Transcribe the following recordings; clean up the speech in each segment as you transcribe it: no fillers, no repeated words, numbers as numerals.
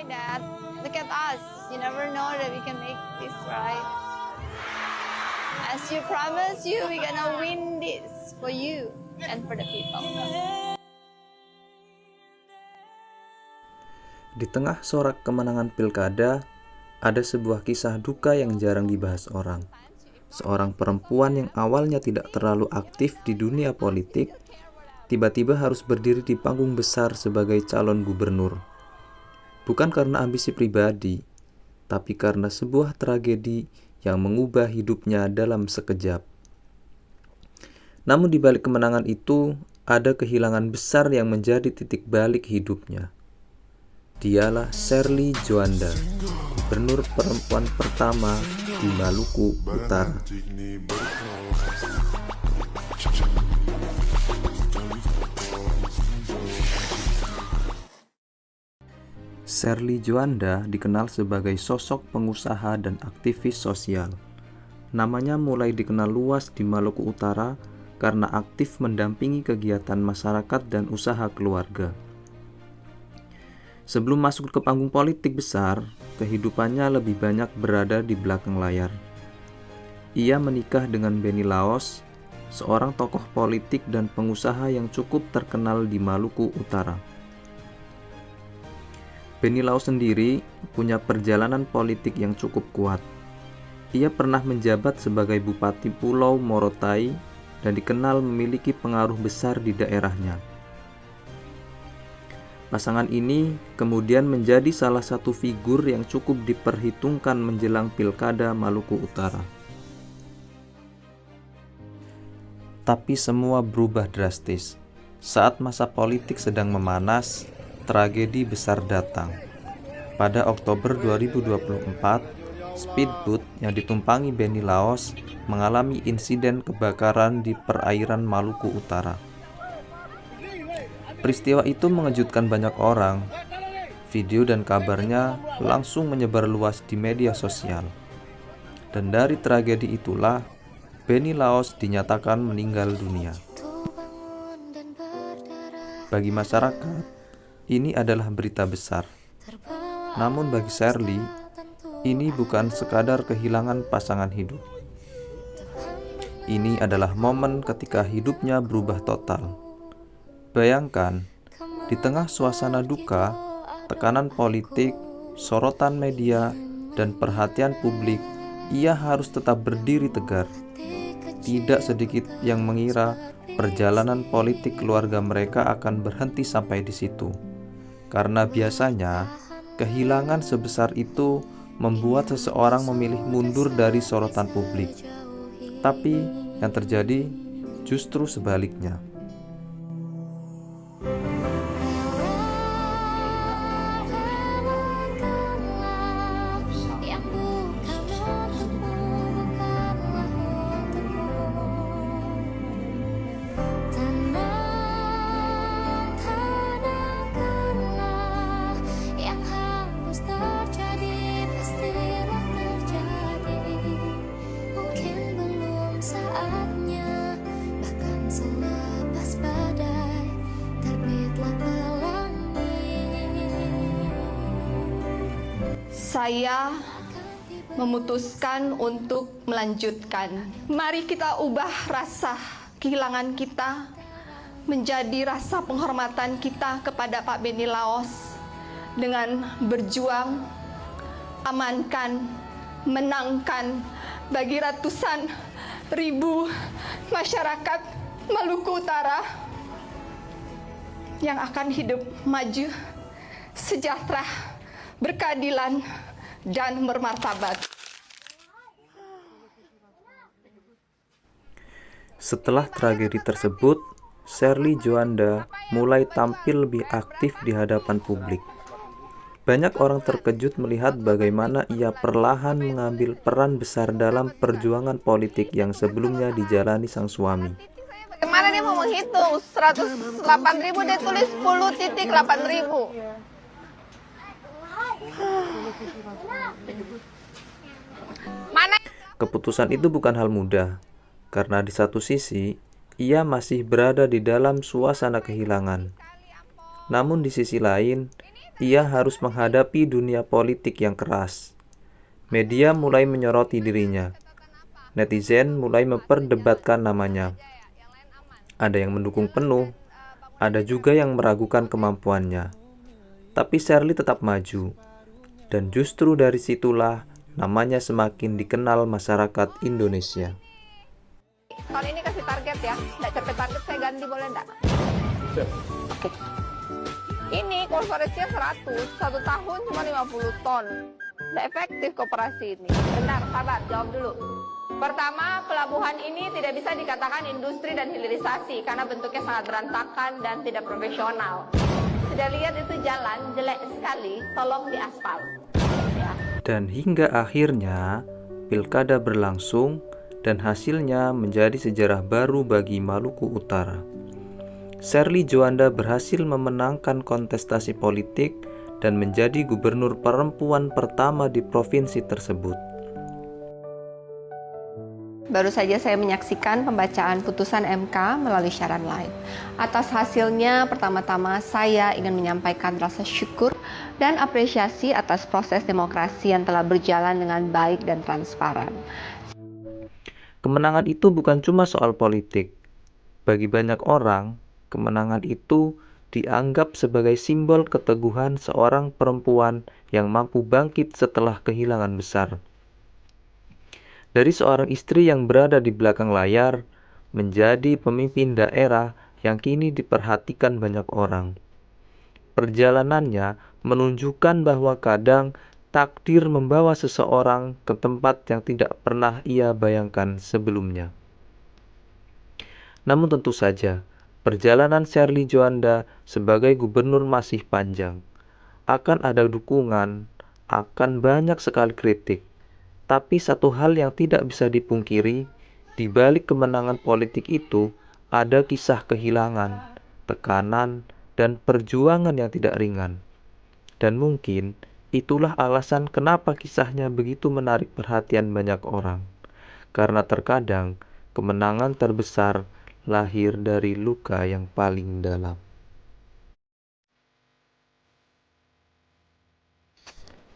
right, Dad? Look at us. You never know that we can make this right. As you promised you, we're gonna win this for you and for the people. Di tengah sorak kemenangan pilkada, ada sebuah kisah duka yang jarang dibahas orang. Seorang perempuan yang awalnya tidak terlalu aktif di dunia politik, tiba-tiba harus berdiri di panggung besar sebagai calon gubernur. Bukan karena ambisi pribadi, tapi karena sebuah tragedi yang mengubah hidupnya dalam sekejap. Namun di balik kemenangan itu, ada kehilangan besar yang menjadi titik balik hidupnya. Dialah Sherly Djuanda, gubernur perempuan pertama di Maluku Utara. Sherly Djuanda dikenal sebagai sosok pengusaha dan aktivis sosial. Namanya mulai dikenal luas di Maluku Utara karena aktif mendampingi kegiatan masyarakat dan usaha keluarga. Sebelum masuk ke panggung politik besar, kehidupannya lebih banyak berada di belakang layar. Ia menikah dengan Benny Laos, seorang tokoh politik dan pengusaha yang cukup terkenal di Maluku Utara. Benny Laos sendiri punya perjalanan politik yang cukup kuat. Ia pernah menjabat sebagai Bupati Pulau Morotai dan dikenal memiliki pengaruh besar di daerahnya. Pasangan ini kemudian menjadi salah satu figur yang cukup diperhitungkan menjelang Pilkada Maluku Utara. Tapi semua berubah drastis. Saat masa politik sedang memanas, tragedi besar datang. Pada Oktober 2024, speedboat yang ditumpangi Benny Laos mengalami insiden kebakaran di perairan Maluku Utara. Peristiwa itu mengejutkan banyak orang. Video dan kabarnya langsung menyebar luas di media sosial. Dan dari tragedi itulah, Benny Laos dinyatakan meninggal dunia. Bagi masyarakat, ini adalah berita besar. Namun bagi Sherly, ini bukan sekadar kehilangan pasangan hidup. Ini adalah momen ketika hidupnya berubah total. Bayangkan, di tengah suasana duka, tekanan politik, sorotan media, dan perhatian publik, ia harus tetap berdiri tegar. Tidak sedikit yang mengira perjalanan politik keluarga mereka akan berhenti sampai di situ. Karena biasanya, kehilangan sebesar itu membuat seseorang memilih mundur dari sorotan publik. Tapi yang terjadi justru sebaliknya. Saya memutuskan untuk melanjutkan. Mari kita ubah rasa kehilangan kita menjadi rasa penghormatan kita kepada Pak Benny Laos dengan berjuang, amankan, menangkan bagi ratusan ribu masyarakat Maluku Utara yang akan hidup maju, sejahtera, berkeadilan, dan bermartabat. Setelah tragedi tersebut, Sherly Djuanda mulai tampil lebih aktif di hadapan publik. Banyak orang terkejut melihat bagaimana ia perlahan mengambil peran besar dalam perjuangan politik yang sebelumnya dijalani sang suami. Bagaimana dia mau menghitung? 108.000 dia tulis 10.8.000. Keputusan itu bukan hal mudah, karena di satu sisi, ia masih berada di dalam suasana kehilangan. Namun di sisi lain, ia harus menghadapi dunia politik yang keras. Media mulai menyoroti dirinya. Netizen mulai memperdebatkan namanya. Ada yang mendukung penuh, ada juga yang meragukan kemampuannya. Tapi Sherly tetap maju. Dan justru dari situlah namanya semakin dikenal masyarakat Indonesia. Tahun ini kasih target ya, nggak capai target saya ganti boleh nggak? Oke. Ini korporasinya 100, 1 tahun cuma 50 ton. Nggak efektif koperasi ini. Benar, sabar, jawab dulu. Pertama, pelabuhan ini tidak bisa dikatakan industri dan hilirisasi karena bentuknya sangat berantakan dan tidak profesional. Sudah lihat itu jalan jelek sekali, tolong diaspal. Ya. Dan hingga akhirnya pilkada berlangsung dan hasilnya menjadi sejarah baru bagi Maluku Utara. Sherly Djuanda berhasil memenangkan kontestasi politik dan menjadi gubernur perempuan pertama di provinsi tersebut. Baru saja saya menyaksikan pembacaan putusan MK melalui siaran live. Atas hasilnya, pertama-tama saya ingin menyampaikan rasa syukur dan apresiasi atas proses demokrasi yang telah berjalan dengan baik dan transparan. Kemenangan itu bukan cuma soal politik. Bagi banyak orang, kemenangan itu dianggap sebagai simbol keteguhan seorang perempuan yang mampu bangkit setelah kehilangan besar. Dari seorang istri yang berada di belakang layar, menjadi pemimpin daerah yang kini diperhatikan banyak orang. Perjalanannya menunjukkan bahwa kadang takdir membawa seseorang ke tempat yang tidak pernah ia bayangkan sebelumnya. Namun tentu saja, perjalanan Sherly Djuanda sebagai gubernur masih panjang. Akan ada dukungan, akan banyak sekali kritik. Tapi satu hal yang tidak bisa dipungkiri, di balik kemenangan politik itu ada kisah kehilangan, tekanan, dan perjuangan yang tidak ringan. Dan mungkin itulah alasan kenapa kisahnya begitu menarik perhatian banyak orang. Karena terkadang kemenangan terbesar lahir dari luka yang paling dalam.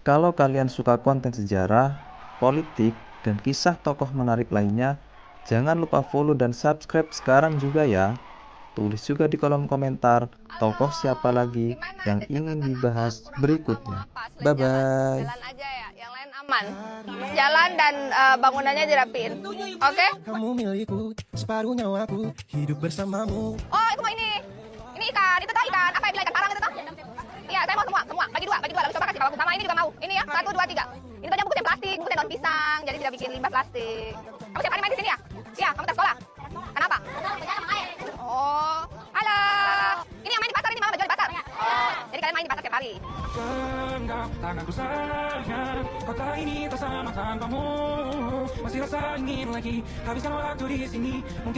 Kalau kalian suka konten sejarah, politik, dan kisah tokoh menarik lainnya, jangan lupa follow dan subscribe sekarang juga ya. Tulis juga di kolom komentar tokoh siapa lagi yang ingin dibahas berikutnya. Bye-bye. Jalan aja ya, yang lain aman. Jalan dan bangunannya dirapiin. Oke? Kamu milikku, separuh nyawaku, hidup bersamamu. Oh, itu mau ini. Ini ikan, itu tuh ikan. Apa yang bilang ikan parang itu tuh? Iya, saya mau semua. Bagi dua. Lalu coba kasih kalau sama ini juga mau. Ini ya, 1, 2, 3. Ini banyak bungkusnya plastik, bungkusnya daun pisang, jadi tidak bikin limbah plastik. Kamu tiap hari main di sini ya? Iya, kamu tak sekolah. Kenapa? Oh, halo. Ini yang main di pasar, ini mama jual di pasar. Oh, jadi kalian main di pasar tiap hari. Genggam tanganku sayang, kota ini tak sama tanpamu. Masih rasa ingin lagi habiskan waktu di sini. Mungkin